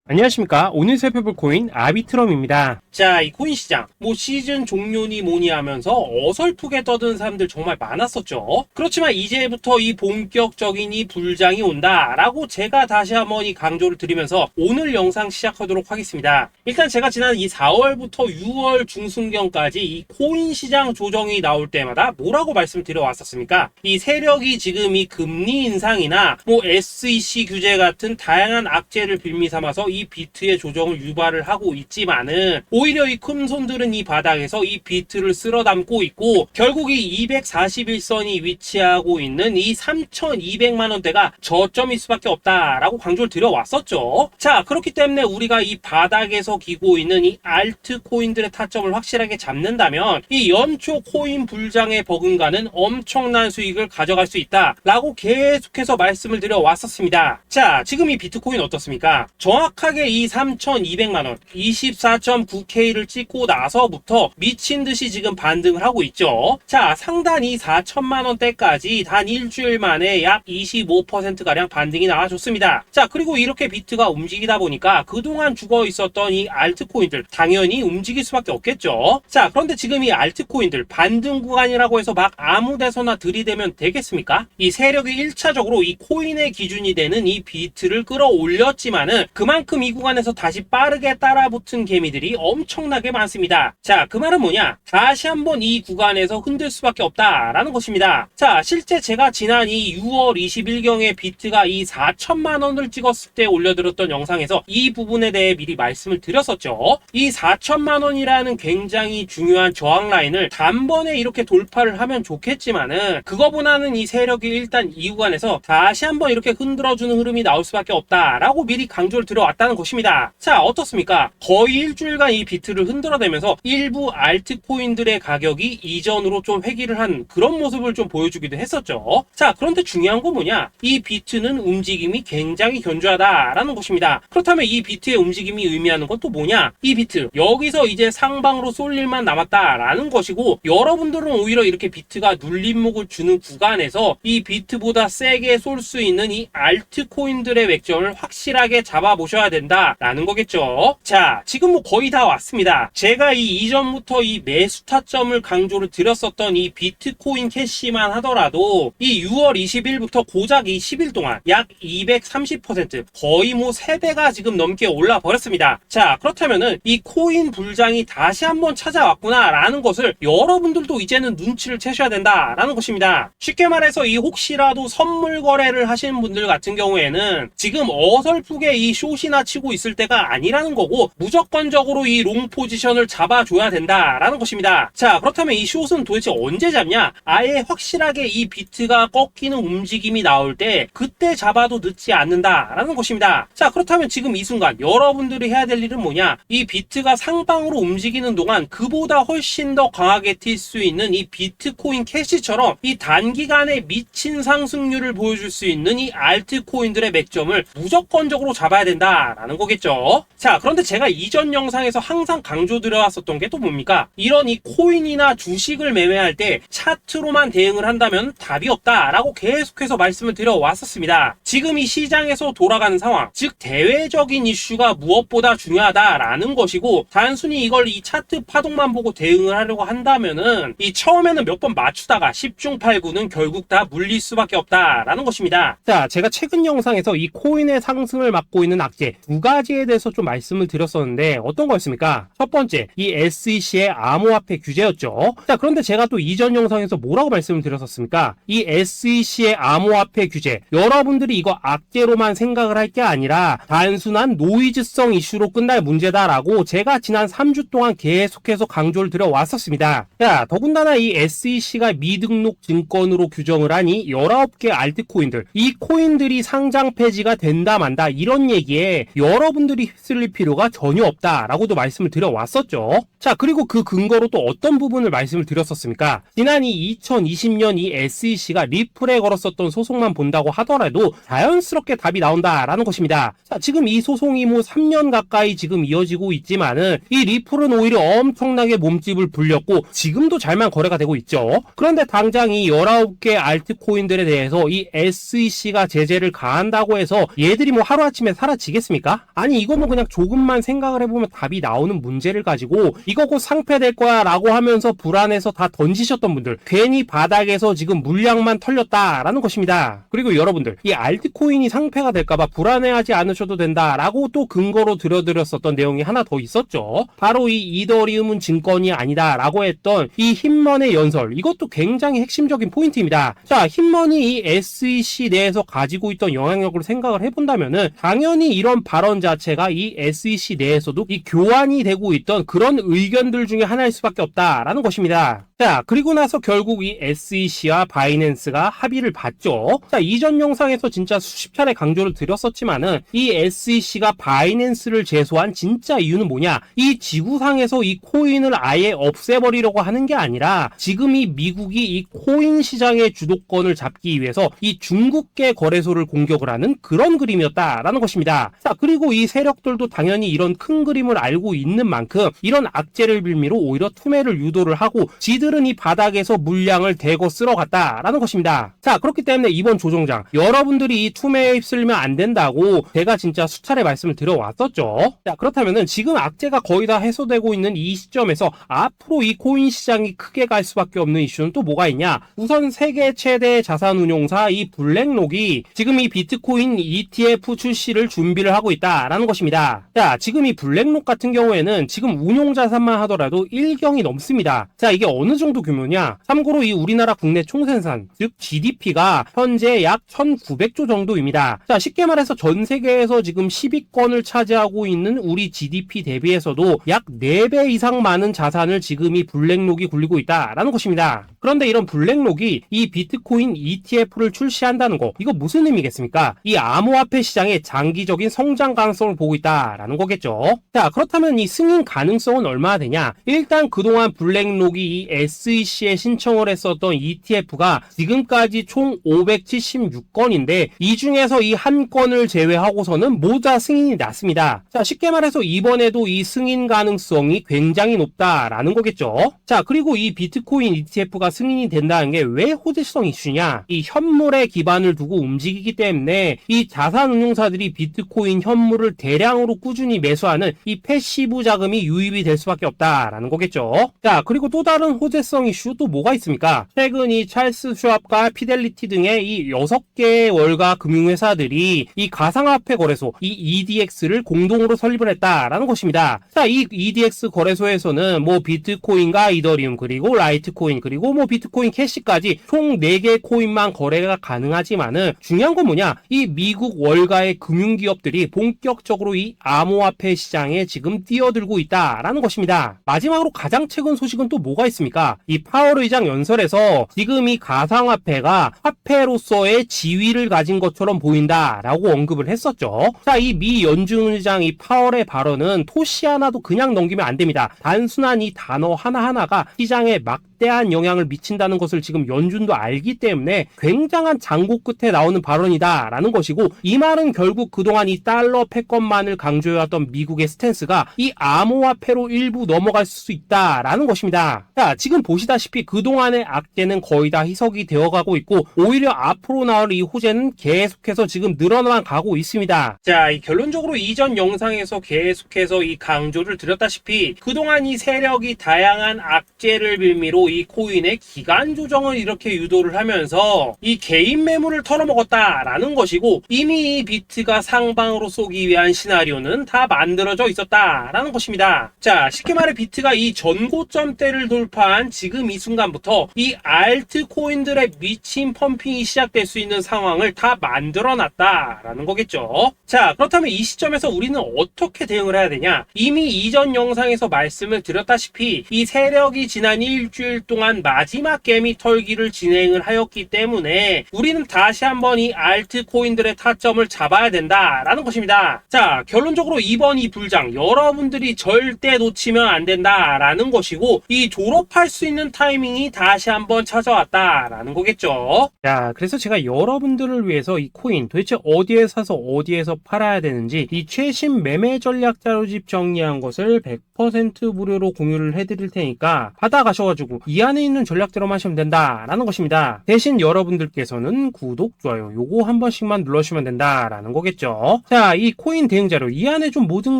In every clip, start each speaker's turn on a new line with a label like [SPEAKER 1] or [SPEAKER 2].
[SPEAKER 1] 안녕하십니까. 오늘 살펴볼 코인 아비트럼입니다. 자, 이 코인 시장 시즌 종료니 뭐니 하면서 어설프게 떠드는 사람들 정말 많았었죠. 그렇지만 이제부터 이 본격적인 이 불장이 온다라고 제가 다시 한번 이 강조를 드리면서 오늘 영상 시작하도록 하겠습니다. 일단 제가 지난 이 4월부터 6월 중순경까지 이 코인 시장 조정이 나올 때마다 뭐라고 말씀드려 왔었습니까? 이 세력이 지금 이 금리 인상이나 SEC 규제 같은 다양한 악재를 빌미 삼아서 이 비트의 조정을 유발을 하고 있지만은 오히려 이 큰손들은 이 바닥에서 이 비트를 쓸어 담고 있고 결국 이 241선이 위치하고 있는 이 3,200만원대가 저점일 수밖에 없다라고 강조를 드려왔었죠. 자, 그렇기 때문에 우리가 이 바닥에서 기고 있는 이 알트코인들의 타점을 확실하게 잡는다면 이 연초 코인 불장에 버금가는 엄청난 수익을 가져갈 수 있다라고 계속해서 말씀을 드려왔었습니다. 자, 지금 이 비트코인 어떻습니까? 정확하게 이 3,200만원 24.9K를 찍고 나서부터 미친듯이 지금 반등을 하고 있죠. 자, 상단 이 4천만원대까지 단 일주일 만에 약 25%가량 반등이 나와줬습니다. 자, 그리고 이렇게 비트가 움직이다 보니까 그동안 죽어 있었던 이 알트코인들 당연히 움직일 수밖에 없겠죠. 자, 그런데 지금 이 알트코인들 반등 구간이라고 해서 막 아무 데서나 들이대면 되겠습니까? 이 세력이 1차적으로 이 코인의 기준이 되는 이 비트를 끌어올렸지만은 그만큼 이 구간에서 다시 빠르게 따라붙은 개미들이 엄청나게 많습니다. 자, 그 말은 뭐냐? 다시 한번 이 구간에서 흔들 수밖에 없다라는 것입니다. 자, 실제 제가 지난 이 6월 20일경에 비트가 이 4천만원을 찍었을 때 올려드렸던 영상에서 이 부분에 대해 미리 말씀을 드렸었죠. 이 4천만원이라는 굉장히 중요한 저항 라인을 단번에 이렇게 돌파를 하면 좋겠지만은 그거보다는 이 세력이 일단 이 구간에서 다시 한번 이렇게 흔들어주는 흐름이 나올 수밖에 없다라고 미리 강조를 드려왔다는 것입니다. 자, 어떻습니까? 거의 일주일간 이 비트를 흔들어대면서 일부 알트코인들의 가격이 이전으로 좀 회귀를 한 그런 모습을 좀 보여주기도 했었죠. 자, 그런데 중요한 건 뭐냐? 이 비트는 움직임이 굉장히 견조하다라는 것입니다. 그렇다면 이 비트의 움직임이 의미하는 건 또 뭐냐? 이 비트 여기서 이제 상방으로 쏠 일만 남았다라는 것이고 여러분들은 오히려 이렇게 비트가 눌림목을 주는 구간에서 이 비트보다 세게 쏠 수 있는 이 알트코인들의 맥점을 확실하게 잡아보셔야 된다라는 거겠죠. 자, 지금 거의 다 왔습니다. 제가 이 이전부터 이 매수 타점을 강조를 드렸었던 이 비트코인 캐시만 하더라도 이 6월 20일부터 고작 이 10일 동안 약 230% 거의 3배가 지금 넘게 올라 버렸습니다. 자, 그렇다면은 이 코인 불장이 다시 한번 찾아왔구나 라는 것을 여러분들도 이제는 눈치를 채셔야 된다라는 것입니다. 쉽게 말해서 이 혹시라도 선물 거래를 하시는 분들 같은 경우에는 지금 어설프게 이 숏이나 치고 있을 때가 아니라는 거고 무조건적으로 이 롱 포지션을 잡아줘야 된다라는 것입니다. 자, 그렇다면 이 숏은 도대체 언제 잡냐? 아예 확실하게 이 비트가 꺾이는 움직임이 나올 때 그때 잡아도 늦지 않는다라는 것입니다. 자, 그렇다면 지금 이 순간 여러분들이 해야 될 일은 뭐냐? 이 비트가 상방으로 움직이는 동안 그보다 훨씬 더 강하게 튈 수 있는 이 비트코인 캐시처럼 이 단기간에 미친 상승률을 보여줄 수 있는 이 알트코인들의 맥점을 무조건적으로 잡아야 된다라는 거겠죠. 자, 그런데 제가 이전 영상에서 항상 강조드려왔었던 게 또 뭡니까? 이런 이 코인이나 주식을 매매할 때 차트로만 대응을 한다면 답이 없다라고 계속해서 말씀을 드려왔었습니다. 지금 이 시장에서 돌아가는 상황, 즉 대외적인 이슈가 무엇보다 중요하다라는 것이고 단순히 이걸 이 차트 파동만 보고 대응을 하려고 한다면은 이 처음에는 몇 번 맞추다가 10중 8구는 결국 다 물릴 수밖에 없다라는 것입니다. 자, 제가 최근 영상에서 이 코인의 상승을 막고 있는 악재 두 가지에 대해서 좀 말씀을 드렸었는데 어떤 거였습니까? 첫 번째, 이 SEC의 암호화폐 규제였죠. 자, 그런데 제가 또 이전 영상에서 뭐라고 말씀을 드렸었습니까? 이 SEC의 암호화폐 규제, 여러분들이 이거 악재로만 생각을 할 게 아니라 단순한 노이즈성 이슈로 끝날 문제다라고 제가 지난 3주 동안 계속해서 강조를 드려왔었습니다. 자, 더군다나 이 SEC가 미등록 증권으로 규정을 하니 19개 알트코인들, 이 코인들이 상장 폐지가 된다 만다 이런 얘기에 여러분들이 휩쓸릴 필요가 전혀 없다라고도 말씀을 드려왔었죠. 자, 그리고 그 근거로 또 어떤 부분을 말씀을 드렸었습니까? 지난 이 2020년 이 SEC가 리플에 걸었었던 소송만 본다고 하더라도 자연스럽게 답이 나온다라는 것입니다. 자, 지금 이 소송이 3년 가까이 지금 이어지고 있지만은 이 리플은 오히려 엄청나게 몸집을 불렸고 지금도 잘만 거래가 되고 있죠. 그런데 당장 이 19개 알트코인들에 대해서 이 SEC가 제재를 가한다고 해서 얘들이 하루아침에 사라지겠습니까? 아니겠습니까? 아니 이거 뭐 그냥 조금만 생각을 해보면 답이 나오는 문제를 가지고 이거 곧 상폐될 거야 라고 하면서 불안해서 다 던지셨던 분들, 괜히 바닥에서 지금 물량만 털렸다라는 것입니다. 그리고 여러분들, 이 알트코인이 상폐가 될까봐 불안해하지 않으셔도 된다라고 또 근거로 들어드렸었던 내용이 하나 더 있었죠. 바로 이 이더리움은 증권이 아니다 라고 했던 이 힙먼의 연설, 이것도 굉장히 핵심적인 포인트입니다. 자, 힙먼이 이 SEC 내에서 가지고 있던 영향력을 생각을 해본다면은 당연히 이런 발언 자체가 이 SEC 내에서도 이 교환이 되고 있던 그런 의견들 중에 하나일 수밖에 없다라는 것입니다. 자, 그리고 나서 결국 이 SEC와 바이낸스가 합의를 봤죠. 자, 이전 영상에서 진짜 수십 차례 강조를 드렸었지만은 이 SEC가 바이낸스를 제소한 진짜 이유는 뭐냐? 이 지구상에서 이 코인을 아예 없애버리려고 하는 게 아니라 지금 이 미국이 이 코인 시장의 주도권을 잡기 위해서 이 중국계 거래소를 공격을 하는 그런 그림이었다라는 것입니다. 자, 그리고 이 세력들도 당연히 이런 큰 그림을 알고 있는 만큼 이런 악재를 빌미로 오히려 투매를 유도를 하고 지들은 이 바닥에서 물량을 대거 쓸어갔다라는 것입니다. 자, 그렇기 때문에 이번 조정장 여러분들이 이 투매에 휩쓸리면 안 된다고 제가 진짜 수차례 말씀을 드려왔었죠. 자, 그렇다면은 지금 악재가 거의 다 해소되고 있는 이 시점에서 앞으로 이 코인 시장이 크게 갈 수밖에 없는 이슈는 또 뭐가 있냐? 우선 세계 최대 자산운용사 이 블랙록이 지금 이 비트코인 ETF 출시를 준비를 하고 있다라는 것입니다. 자, 지금 이 블랙록 같은 경우에는 지금 운용 자산만 하더라도 1경이 넘습니다. 자, 이게 어느 정도 규모냐? 참고로 이 우리나라 국내 총생산, 즉 GDP가 현재 약 1900조 정도입니다. 자, 쉽게 말해서 전 세계에서 지금 10위권을 차지하고 있는 우리 GDP 대비해서도 약 4배 이상 많은 자산을 지금 이 블랙록이 굴리고 있다라는 것입니다. 그런데 이런 블랙록이 이 비트코인 ETF를 출시한다는 거, 이거 무슨 의미겠습니까? 이 암호화폐 시장의 장기적인 성장 가능성을 보고 있다라는 거겠죠. 자, 그렇다면 이 승인 가능성은 얼마나 되냐? 일단 그동안 블랙록이 이 SEC에 신청을 했었던 ETF가 지금까지 총 576건인데 이 중에서 이 한 건을 제외하고서는 모두 다 승인이 났습니다. 자, 쉽게 말해서 이번에도 이 승인 가능성이 굉장히 높다라는 거겠죠. 자, 그리고 이 비트코인 ETF가 승인이 된다는 게 왜 호재성 이슈냐? 이 현물에 기반을 두고 움직이기 때문에 이 자산운용사들이 비트코인 현물을 대량으로 꾸준히 매수하는 이 패시브 자금이 유입이 될 수밖에 없다라는 거겠죠. 자, 그리고 또 다른 호재성 이슈 또 뭐가 있습니까? 최근 이 찰스 슈왑과 피델리티 등의 이 6개의 월가 금융회사들이 이 가상화폐 거래소 이 EDX를 공동으로 설립을 했다라는 것입니다. 자, 이 EDX 거래소에서는 뭐 비트코인과 이더리움 그리고 라이트코인 그리고 뭐 비트코인 캐시까지 총 4개 코인만 거래가 가능하지만은 중요한 건 뭐냐? 이 미국 월가의 금융기업들이 본격적으로 이 암호화폐 시장에 지금 뛰어들고 있다라는 것입니다. 마지막으로 가장 최근 소식은 또 뭐가 있습니까? 이 파월 의장 연설에서 지금 이 가상화폐가 화폐로서의 지위를 가진 것처럼 보인다라고 언급을 했었죠. 자, 이 미 연준 의장 이 파월의 발언은 토시 하나도 그냥 넘기면 안 됩니다. 단순한 이 단어 하나하나가 시장에 막대한 영향을 미친다는 것을 지금 연준도 알기 때문에 굉장한 장고 끝에 나오는 발언이다라는 것이고, 이 말은 결국 그동안 이 달러 패권만을 강조해왔던 미국의 스탠스가 이 암호화폐로 일부 넘어갈 수 있다라는 것입니다. 자, 지금 보시다시피 그동안의 악재는 거의 다 희석이 되어가고 있고 오히려 앞으로 나올 이 호재는 계속해서 지금 늘어나만 가고 있습니다. 자, 이 결론적으로 이전 영상에서 계속해서 이 강조를 드렸다시피 그동안 이 세력이 다양한 악재를 빌미로 이 코인의 기간 조정을 이렇게 유도를 하면서 이 개인 매물을 털어먹었다라는 것이고, 이미 이 비트가 상방으로 쏘기 위한 시나리오는 다 만들어져 있었다라는 것입니다. 자, 쉽게 말해 비트가 이 전고점대를 돌파한 지금 이 순간부터 이 알트코인들의 미친 펌핑이 시작될 수 있는 상황을 다 만들어놨다라는 거겠죠. 자, 그렇다면 이 시점에서 우리는 어떻게 대응을 해야 되냐? 이미 이전 영상에서 말씀을 드렸다시피 이 세력이 지난 일주일 동안 마지막 개미 털기를 진행을 하였기 때문에 우리는 다시 한번 이 알트코인들의 타점을 잡아야 된다라는 것입니다. 자, 결론적으로 이번 이 불장 여러분들이 절대 놓치면 안 된다라는 것이고, 이 졸업할 수 있는 타이밍이 다시 한번 찾아왔다라는 거겠죠. 자, 그래서 제가 여러분들을 위해서 이 코인 도대체 어디에 사서 어디에서 팔아야 되는지 이 최신 매매 전략 자료집 정리한 것을 100% 무료로 공유를 해드릴 테니까 받아가셔가지고 이 안에 있는 전략대로 하시면 된다라는 것입니다. 대신 여러분들께서는 구독, 좋아요 요거 한 번씩만 눌러주시면 된다라는 거겠죠. 자, 이 코인 대응 자료 이 안에 좀 모든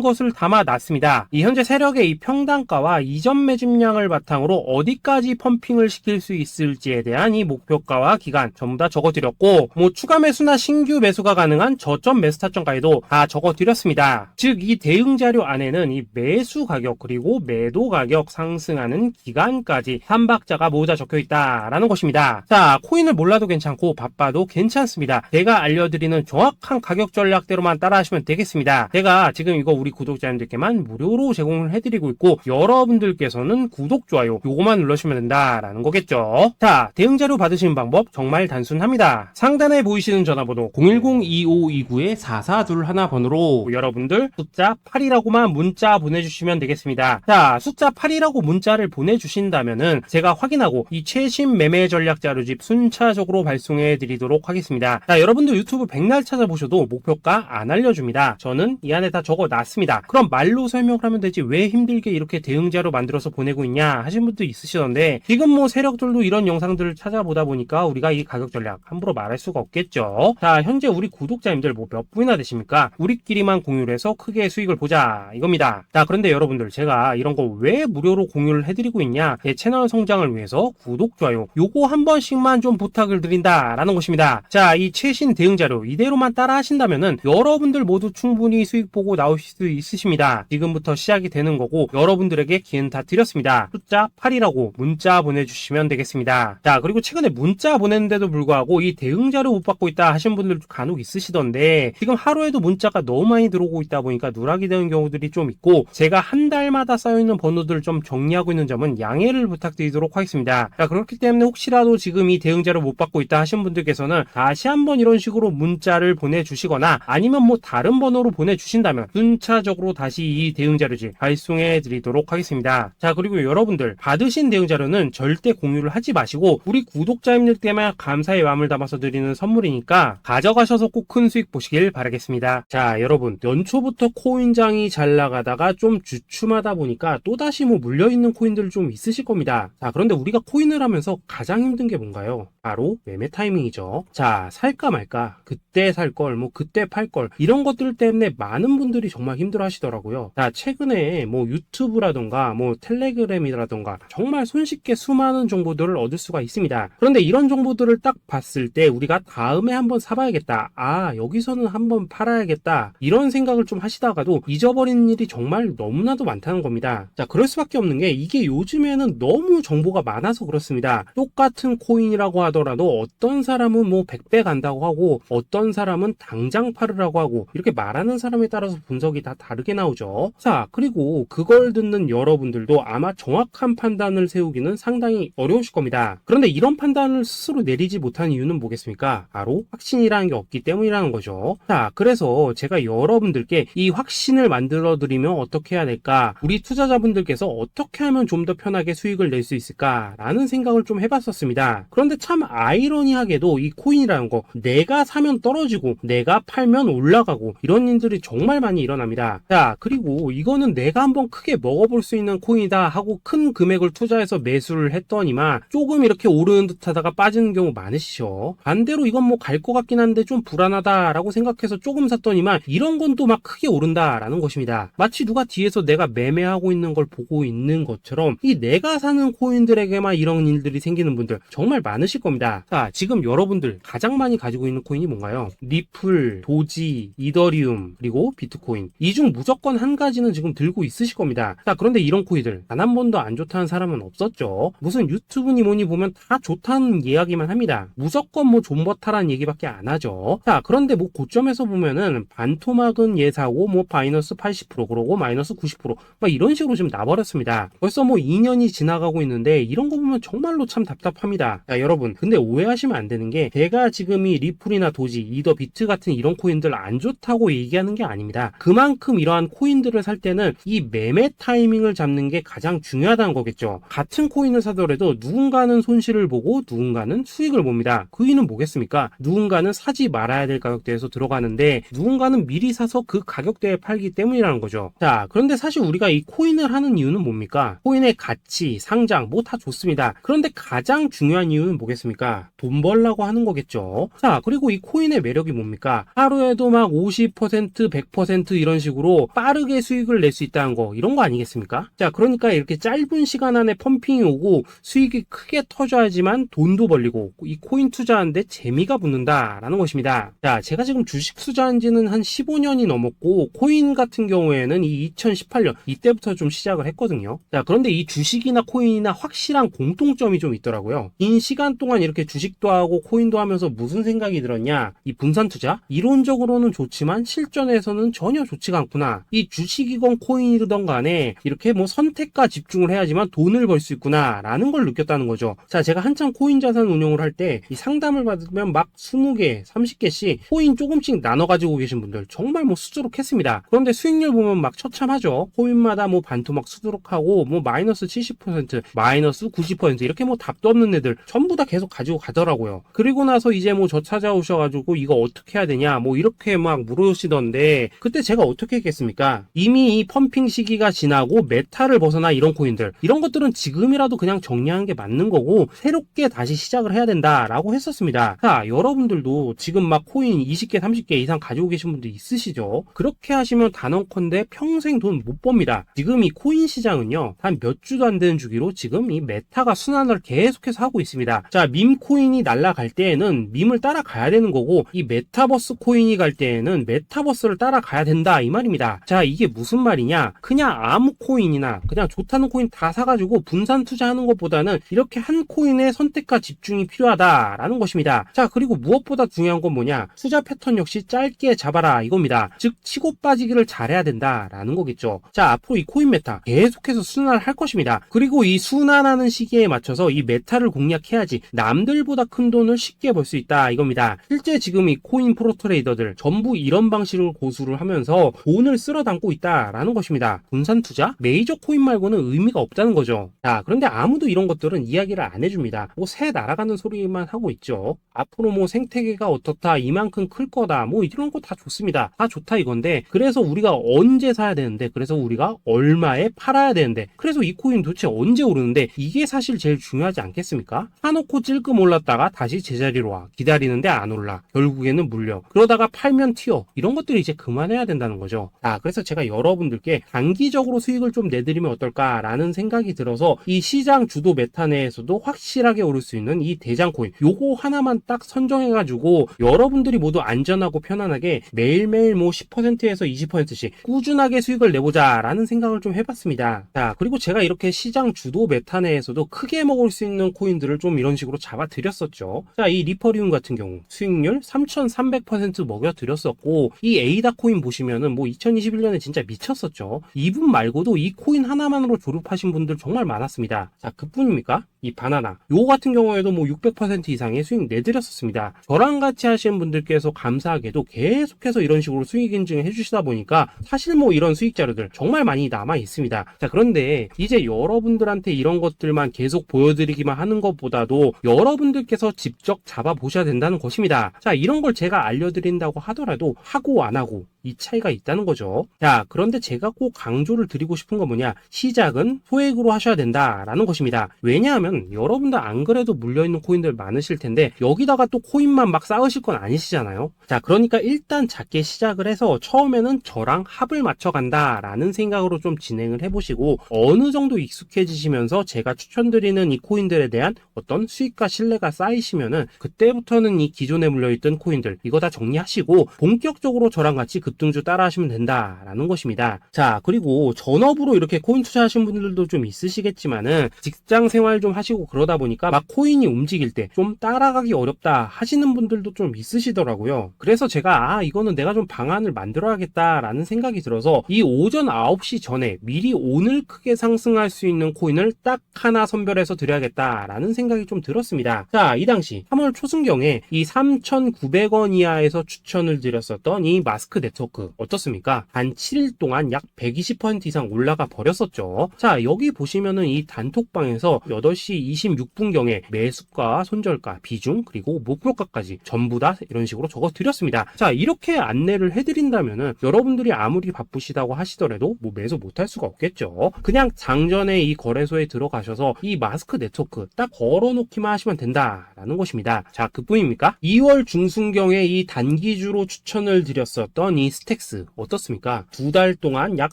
[SPEAKER 1] 것을 담아놨습니다. 이 현재 세력의 이 평단가와 이전 매집량을 바탕으로 어디까지 펌핑을 시킬 수 있을지에 대한 이 목표가와 기간 전부 다 적어드렸고, 뭐 추가 매수나 신규 매수가 가능한 저점 매수 타점까지도 다 적어드렸습니다. 즉 이 대응 자료 안에는 이 매수 가격 그리고 매도 가격 상승하는 기간까지 3박자가 모두 다 적혀있다라는 것입니다. 자, 코인을 몰라도 괜찮고 바빠도 괜찮습니다. 제가 알려드리는 정확한 가격 전략대로만 따라하시면 되겠습니다. 제가 지금 이거 우리 구독자님들께만 무료로 제공을 해드리고 있고, 여러분들께서는 구독, 좋아요 요거만 눌러주시면 된다라는 거겠죠. 자, 대응 자료 받으시는 방법 정말 단순합니다. 상단에 보이시는 전화번호 010-2529-4421 번호로 여러분들 숫자 8이라고만 문자 보내주시면 되겠습니다. 자, 숫자 8이라고 문자를 보내주신다면은 제가 확인하고 이 최신 매매 전략 자료집 순차적으로 발송해 드리도록 하겠습니다. 자, 여러분들 유튜브 백날 찾아보셔도 목표가 안 알려줍니다. 저는 이 안에 다 적어놨습니다. 그럼 말로 설명을 하면 되지 왜 힘들게 이렇게 대응 자료 만들어서 보내고 있냐 하신 분도 있으시던데, 지금 뭐 세력들도 이런 영상들을 찾아보다 보니까 우리가 이 가격 전략 함부로 말할 수가 없겠죠. 자, 현재 우리 구독자님들 뭐 몇 분이나 되십니까? 우리끼리만 공유를 해서 크게 수익을 보자 이겁니다. 자, 그런데 여러분들 제가 이런 거 왜 무료로 공유를 해드리고 있냐? 제 채널 성장을 위해서 구독, 좋아요 요거 한 번씩만 좀 부탁을 드린다라는 것입니다. 자, 이 최신 대응 자료 이대로만 따라 하신다면은 여러분들 모두 충분히 수익 보고 나오실 수 있으십니다. 지금부터 시작이 되는 거고 여러분들에게 기회는 다 드렸습니다. 숫자 8이라고 문자 보내주시면 되겠습니다. 자, 그리고 최근에 문자 보냈는데도 불구하고 이 대응 자료 못 받고 있다 하신 분들 간혹 있으시던데, 지금 하루에도 문자가 너무 많이 들어오고 있다 보니까 누락이 되는 경우들이 좀 있고, 제가 한 달마다 쌓여있는 번호들을 좀 정리하고 있는 점은 양해를 부탁드리도록 하겠습니다. 자, 그렇기 때문에 혹시라도 지금 이 대응 자료 못 받고 있다 하신 분들께서는 다시 한번 이런 식으로 문자를 보내주시거나 아니면 뭐 다른 번호로 보내주신다면 순차적으로 다시 이 대응 자료집 발송해 드리도록 하겠습니다. 자, 그리고 여러분들 받으신 대응 자료는 절대 공유를 하지 마시고 우리 구독자님들 때문에 감사의 마음을 담아서 드리는 선물이니까 가져가셔서 꼭 큰 수익 보시길 바라겠습니다. 자, 여러분 연초부터 코인장이 잘 나가다가 좀 주춤하다 보니까 또다시 뭐 물려있는 코인들 좀 있으실 겁니다. 자, 그런데 우리가 코인을 하면서 가장 힘든 게 뭔가요? 바로 매매 타이밍이죠. 자, 살까 말까, 그때 살 걸, 뭐 그때 팔 걸, 이런 것들 때문에 많은 분들이 정말 힘들어 하시더라고요. 자, 최근에 뭐 유튜브라던가 뭐 텔레그램이라던가 정말 손쉽게 수많은 정보들을 얻을 수가 있습니다. 그런데 이런 정보들을 딱 봤을 때 우리가 다음에 한번 사봐야겠다, 아 여기서는 한번 팔아야겠다, 이런 생각을 좀 하시다가도 잊어버리는 일이 정말 너무나도 많다는 겁니다. 자, 그럴 수밖에 없는 게 이게 요즘에는 너무 정보가 많아서 그렇습니다. 똑같은 코인이라고 하더라도 어떤 사람은 뭐 100배 간다고 하고 어떤 사람은 당장 팔으라고 하고, 이렇게 말하는 사람에 따라서 분석이 다 다르게 나오죠. 자, 그리고 그걸 듣는 여러분들도 아마 정확한 판단을 세우기는 상당히 어려우실 겁니다. 그런데 이런 판단을 스스로 내리지 못한 이유는 뭐겠습니까? 바로 확신이라는 게 없기 때문이라는 거죠. 자, 그래서 제가 여러분들께 이 확신을 만들어 드리면 어떻게 해야 될까, 우리 투자자분들께서 어떻게 하면 좀 더 편하게 수익을 낼 수 있을까 라는 생각을 좀 해봤었습니다. 그런데 참 아이러니하게도 이 코인이라는 거 내가 사면 떨어지고 내가 팔면 올라가고 이런 일들이 정말 많이 일어납니다. 자, 그리고 이거는 내가 한번 크게 먹어볼 수 있는 코인이다 하고 큰 금액을 투자해서 매수를 했더니만 조금 이렇게 오르는 듯 하다가 빠지는 경우 많으시죠. 반대로 이건 뭐 갈 것 같긴 한데 좀 불안하다 라고 생각해서 조금 샀더니만 이런 건 또 막 크게 오른다 라는 것입니다. 마치 누가 뒤에서 내가 매매하고 있는 걸 보고 있는 것처럼 이 내가 사는 코인들에게만 이런 일들이 생기는 분들 정말 많으실 겁니다. 자, 지금 여러분들 가장 많이 가지고 있는 코인이 뭔가요? 리플, 도지, 이더리움, 그리고 비트코인. 이 중 무조건 한 가지는 지금 들고 있으실 겁니다. 자, 그런데 이런 코인들 단 한 번도 안 좋다는 사람은 없었죠. 무슨 유튜브니 뭐니 보면 다 좋다는 이야기만 합니다. 무조건 뭐 존버타라는 얘기밖에 안 하죠. 자, 그런데 뭐 고점에서 보면은 반토막은 예사고 뭐 마이너스 80% 그러고 마이너스 90% 막 이런 식으로 지금 나버렸습니다. 벌써 뭐 2년이 지나가고 있는데 이런 거 보면 정말로 참 답답합니다. 자, 여러분 근데 오해하시면 안 되는 게 제가 지금 이 리플이나 도지, 이더, 비트 같은 이런 코인들 안 좋다고 얘기하는 게 아닙니다. 그만큼 이러한 코인들을 살 때는 이 매매 타이밍을 잡는 게 가장 중요하다는 거겠죠. 같은 코인을 사더라도 누군가는 손실을 보고 누군가는 수익을 봅니다. 그 이유는 뭐겠습니까? 누군가는 사지 말아야 될 가격대에서 들어가는데 누군가는 미리 사서 그 가격대에 팔기 때문이라는 거죠. 자, 그런데 사실
[SPEAKER 2] 우리가 이 코인을 하는 이유는 뭡니까? 코인의 가치, 상장 뭐 다 좋습니다. 그런데 가장 중요한 이유는 뭐겠습니까? 돈 벌라고 하는 거겠죠. 자, 그리고 이 코인의 매력이 뭡니까? 하루에도 막 50%, 100% 이런 식으로 빠르게 수익을 낼 수 있다는 거, 이런 거 아니겠습니까? 자, 그러니까 이렇게 짧은 시간 안에 펌핑이 오고 수익이 크게 터져야지만 돈도 벌리고 이 코인 투자하는데 재미가 붙는다라는 것입니다. 자, 제가 지금 주식 투자한 지는 한 15년이 넘었고 코인 같은 경우에는 이 2018년 이때부터 좀 시작을 했거든요. 자, 그런데 이 주식이나 코인이나 확실한 공통점이 좀 있더라고요. 긴 시간 동안 이렇게 주식도 하고 코인도 하면서 무슨 생각이 들었냐? 이 분산 투자? 이론적으로는 좋지만 실전에서는 전혀 좋지가 않구나. 이 주식이건 코인이든 간에 이렇게 뭐 선택과 집중을 해야지만 돈을 벌 수 있구나 라는 걸 느꼈다는 거죠. 자, 제가 한참 코인 자산 운용을 할 때 이 상담을 받으면 막 20개, 30개씩 코인 조금씩 나눠 가지고 계신 분들 정말 뭐 수두룩했습니다. 그런데 수익률 보면 막 처참하죠. 코인마다 뭐 반토막 수두룩하고 뭐 마이너스 70%, 마이너스 90% 이렇게 뭐 답도 없는 애들 전부 다 계속 가지고 가더라고요. 그리고 나서 이제 뭐 저 찾아오셔가지고 이거 어떻게 해야 되냐 뭐 이렇게 막 물으시던데 그때 제가 어떻게 했겠습니까? 이미 이 펌핑 시기가 지나고 메타를 벗어나 이런 코인들 이런 것들은 지금이라도 그냥 정리하는 게 맞는 거고 새롭게 다시 시작을 해야 된다라고 했었습니다. 자, 여러분들도 지금 막 코인 20개, 30개 이상 가지고 계신 분들 있으시죠? 그렇게 하시면 단언컨대 평생 돈 못 법니다. 지금 이 코인 시장은요 한 몇 주도 안 되는 주기로 지금 이 메타가 순환을 계속해서 하고 있습니다. 자, 밈 코인이 날아갈 때에는 밈을 따라가야 되는 거고 이 메타버스 코인이 갈 때에는 메타버스를 따라가야 된다 이 말입니다. 자, 이게 무슨 말이냐? 그냥 아무 코인이나 그냥 좋다는 코인 다 사가지고 분산 투자하는 것보다는 이렇게 한 코인에 선택과 집중이 필요하다라는 것입니다. 자, 그리고 무엇보다 중요한 건 뭐냐? 투자 패턴 역시 짧게 잡아라 이겁니다. 즉 치고 빠지기를 잘해야 된다라는 거겠죠. 자, 앞으로 이 코인 메타 계속해서 순환할 것입니다. 그리고 이 순환하는 시기에 맞춰서 이 메타를 공략해야지 남들보다 큰 돈을 쉽게 벌 수 있다 이겁니다. 실제 지금 이 코인 프로 트레이더들 전부 이런 방식으로 고수를 하면서 돈을 쓸어 담고 있다라는 것입니다. 분산 투자? 메이저 코인 말고는 의미가 없다는 거죠. 자, 그런데 아무도 이런 것들은 이야기를 안 해줍니다. 뭐 새 날아가는 소리만 하고 있죠. 앞으로 뭐 생태계가 어떻다, 이만큼 클 거다, 뭐 이런 거 다 좋습니다. 다 좋다 이건데 그래서 우리가 언제 사야 되는데 그래서 우리가 얼마에 팔아야 되는데 그래서 이 코인 도대체 언제 오르는데 이게 사실 제일 중요하지 않겠습니까? 사놓고 찔끔 올랐다가 다시 제자리로 와 기다리는데 안 올라 결국에는 물려 그러다가 팔면 튀어 이런 것들이 이제 그만해야 된다는 거죠. 아, 그래서 제가 여러분들께 단기적으로 수익을 좀 내드리면 어떨까라는 생각이 들어서 이 시장 주도 메타 내에서도 확실하게 오를 수 있는 이 대장 코인 요거 하나만 딱 선정해가지고 여러분들이 모두 안전하고 편안하게 매일매일 뭐 10%에서 20%씩 꾸준하게 수익을 내보자 라는 생각을 좀 해봤습니다. 자, 그리고 제가 이렇게 시장 주도 메타 내에서도 크게 먹을 수 있는 코인들을 좀 이런 식으로 잡아드렸었죠. 자, 이 리퍼리움 같은 경우 수익률 3300% 먹여드렸었고 이 에이다 코인 보시면은 뭐 2021년에 진짜 미쳤었죠. 이분 말고도 이 코인 하나만으로 졸업하신 분들 정말 많았습니다. 자, 그뿐입니까? 이 바나나 요거 같은 경우에도 뭐 600% 이상의 수익 내드렸었습니다. 저랑 같이 하시는 분들께서 감사하게도 계속해서 이런 식으로 수익 인증을 해주시다 보니까 사실 뭐 이런 수익 자료들 정말 많이 남아 있습니다. 자, 그런데 이제 여러분들한테 이런 것들만 계속 보여드리기만 하는 것보다도 여러분들께서 직접 잡아보셔야 된다는 것입니다. 자, 이런 걸 제가 알려드린다고 하더라도 하고 안 하고 이 차이가 있다는 거죠. 자, 그런데 제가 꼭 강조를 드리고 싶은 건 뭐냐? 시작은 소액으로 하셔야 된다라는 것입니다. 왜냐하면 여러분들 안 그래도 물려있는 코인들 많으실 텐데 여기다가 또 코인만 막 쌓으실 건 아니시잖아요. 자, 그러니까 일단 작게 시작을 해서 처음에는 저랑 합을 맞춰간다라는 생각으로 좀 진행을 해보시고 어느 정도 익숙해지시면서 제가 추천드리는 이 코인들에 대한 어떤 수익과 신뢰가 쌓이시면은 그때부터는 이 기존에 물려있던 코인들 이거 다 정리하시고 본격적으로 저랑 같이 급등주 따라 하시면 된다라는 것입니다. 자, 그리고 전업으로 이렇게 코인 투자하신 분들도 좀 있으시겠지만은 직장 생활 좀 하시고 그러다 보니까 막 코인이 움직일 때 좀 따라가기 어렵다 하시는 분들도 좀 있으시더라고요. 그래서 제가 이거는 내가 좀 방안을 만들어야겠다라는 생각이 들어서 이 오전 9시 전에 미리 오늘 크게 상승할 수 있는 코인을 딱 하나 선별해서 드려야겠다라는 생각이 좀 들었습니다. 자, 이 당시 3월 초순경에 이 3,900원 이하에서 추천을 드렸었던 이 마스크 네트워크 네트워크 어떻습니까? 단 7일 동안 약 120% 이상 올라가 버렸었죠. 자, 여기 보시면은 이 단톡방에서 8시 26분경에 매수가, 손절가, 비중, 그리고 목표가까지 전부 다 이런 식으로 적어 드렸습니다. 자, 이렇게 안내를 해드린다면은 여러분들이 아무리 바쁘시다고 하시더라도 뭐 매수 못할 수가 없겠죠. 그냥 장전에 이 거래소에 들어가셔서 이 마스크 네트워크 딱 걸어놓기만 하시면 된다라는 것입니다. 자, 그뿐입니까? 2월 중순경에 이 단기주로 추천을 드렸었던 이 스택스 어떻습니까? 2달 동안 약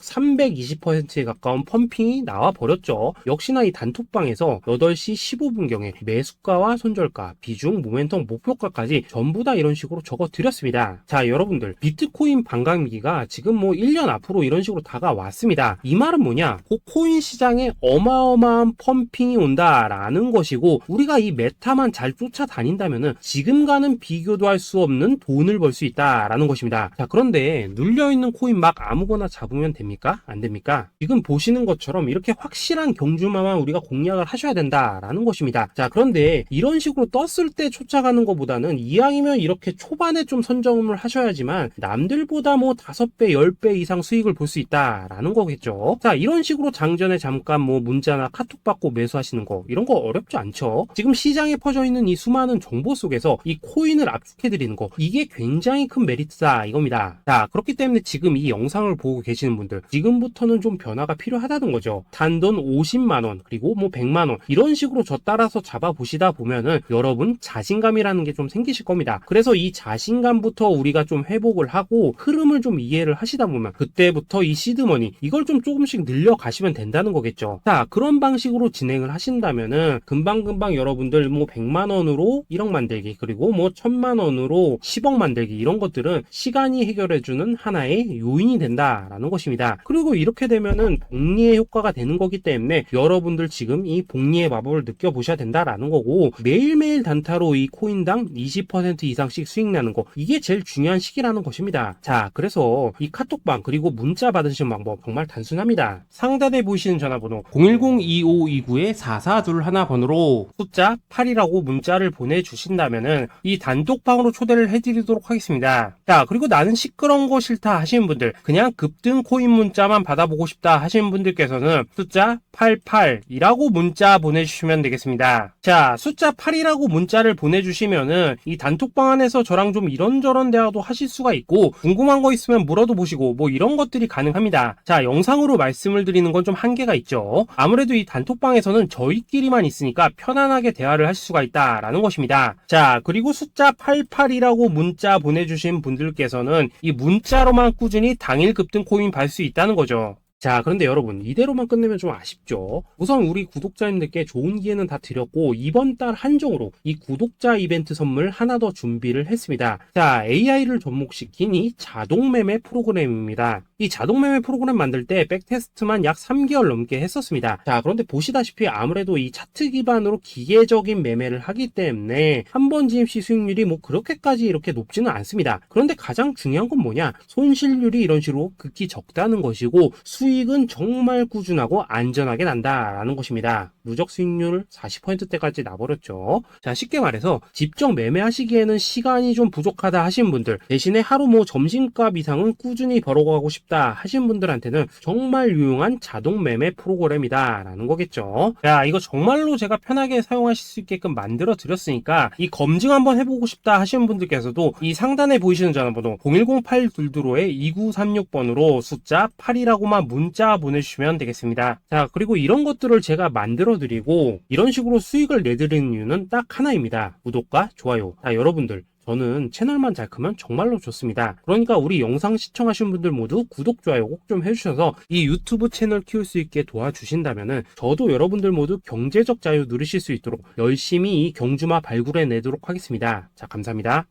[SPEAKER 2] 320%에 가까운 펌핑이 나와 버렸죠. 역시나 이 단톡방에서 8시 15분경에 매수가와 손절가, 비중, 모멘텀, 목표가까지 전부 다 이런 식으로 적어 드렸습니다. 자, 여러분들 비트코인 반감기가 지금 뭐 1년 앞으로 이런 식으로 다가왔습니다. 이 말은 뭐냐? 그 코인 시장에 어마어마한 펌핑이 온다라는 것이고, 우리가 이 메타만 잘 쫓아다닌다면은 지금과는 비교도 할 수 없는 돈을 벌 수 있다라는 것입니다. 자, 그런데 눌려있는 코인 막 아무거나 잡으면 됩니까? 안 됩니까? 지금 보시는 것처럼 이렇게 확실한 경주마만 우리가 공략을 하셔야 된다라는 것입니다. 자, 그런데 이런 식으로 떴을 때 쫓아가는 것보다는 이왕이면 이렇게 초반에 좀 선점을 하셔야지만 남들보다 뭐 5배, 10배 이상 수익을 볼 수 있다라는 거겠죠. 자, 이런 식으로 장전에 잠깐 뭐 문자나 카톡 받고 매수하시는 거, 이런 거 어렵지 않죠. 지금 시장에 퍼져 있는 이 수많은 정보 속에서 이 코인을 압축해드리는 거, 이게 굉장히 큰 메리트다 이겁니다. 자, 그렇기 때문에 지금 이 영상을 보고 계시는 분들, 지금부터는 좀 변화가 필요하다는 거죠. 단돈 50만원, 그리고 뭐 100만원, 이런 식으로 저 따라서 잡아보시다 보면은 여러분 자신감이라는 게 좀 생기실 겁니다. 그래서 이 자신감부터 우리가 좀 회복을 하고 흐름을 좀 이해를 하시다 보면 그때부터 이 시드머니, 이걸 좀 조금씩 늘려가시면 된다는 거겠죠. 자, 그런 방식으로 진행을 하신다면은 금방금방 여러분들 뭐 100만원으로 1억 만들기, 그리고 뭐 1000만원으로 10억 만들기, 이런 것들은 시간이 해결해주는 하나의 요인이 된다라는 것입니다. 그리고 이렇게 되면은 복리의 효과가 되는 거기 때문에 여러분들 지금 이 복리의 마법을 느껴보셔야 된다라는 거고, 매일매일 단타로 이 코인당 20% 이상씩 수익 나는 거, 이게 제일 중요한 시기라는 것입니다. 자, 그래서 이 카톡방 그리고 문자 받으시는 방법 정말 단순합니다. 상단에 보이시는 전화번호 010-2529-4421 번호로 숫자 8이라고 문자를 보내주신다면은 이 단톡방으로 초대를 해드리도록 하겠습니다. 자, 그리고 나는 시끄러운 거 싫다 하시는 분들, 그냥 급등 코인 문자만 받아보고 싶다 하시는 분들께서는 숫자 88이라고 문자 보내주시면 되겠습니다. 자, 숫자 8이라고 문자를 보내주시면은 이 단톡방 안에서 저랑 좀 이런저런 대화도 하실 수가 있고, 궁금한 거 있으면 물어도 보시고 뭐 이런 것들이 가능합니다. 자, 영상으로 말씀을 드리는 건 좀 한계가 있죠. 아무래도 이 단톡방에서는 저희끼리만 있으니까 편안하게 대화를 할 수가 있다라는 것입니다. 자, 그리고 숫자 88이라고 문자 보내주신 분들께서는 이 문자로만 꾸준히 당일 급등 코인 받을 수 있다는 거죠. 자, 그런데 여러분, 이대로만 끝내면 좀 아쉽죠. 우선 우리 구독자님들께 좋은 기회는 다 드렸고, 이번 달 한정으로 이 구독자 이벤트 선물 하나 더 준비를 했습니다. 자, AI를 접목시킨 이 자동매매 프로그램입니다. 이 자동매매 프로그램 만들 때 백테스트만 약 3개월 넘게 했었습니다. 자, 그런데 보시다시피 아무래도 이 차트 기반으로 기계적인 매매를 하기 때문에 한 번 진입 시 수익률이 뭐 그렇게까지 이렇게 높지는 않습니다. 그런데 가장 중요한 건 뭐냐? 손실률이 이런 식으로 극히 적다는 것이고, 수익은 정말 꾸준하고 안전하게 난다라는 것입니다. 누적 수익률 40%대까지 나버렸죠. 자, 쉽게 말해서 직접 매매하시기에는 시간이 좀 부족하다 하시는 분들, 대신에 하루 뭐 점심값 이상은 꾸준히 벌어가고 싶다 하시는 분들한테는 정말 유용한 자동 매매 프로그램이다라는 거겠죠. 자, 이거 정말로 제가 편하게 사용하실 수 있게끔 만들어 드렸으니까 이 검증 한번 해보고 싶다 하시는 분들께서도 이 상단에 보이시는 전화번호 010-822-2936번으로 숫자 8이라고만 문자 보내주시면 되겠습니다. 자, 그리고 이런 것들을 제가 만들어 드리고 이런 식으로 수익을 내드리는 이유는 딱 하나입니다. 구독과 좋아요. 자, 여러분들, 저는 채널만 잘 크면 정말로 좋습니다. 그러니까 우리 영상 시청하신 분들 모두 구독, 좋아요 꼭 좀 해주셔서 이 유튜브 채널 키울 수 있게 도와주신다면은 저도 여러분들 모두 경제적 자유 누리실 수 있도록 열심히 이 경주마 발굴해 내도록 하겠습니다. 자, 감사합니다.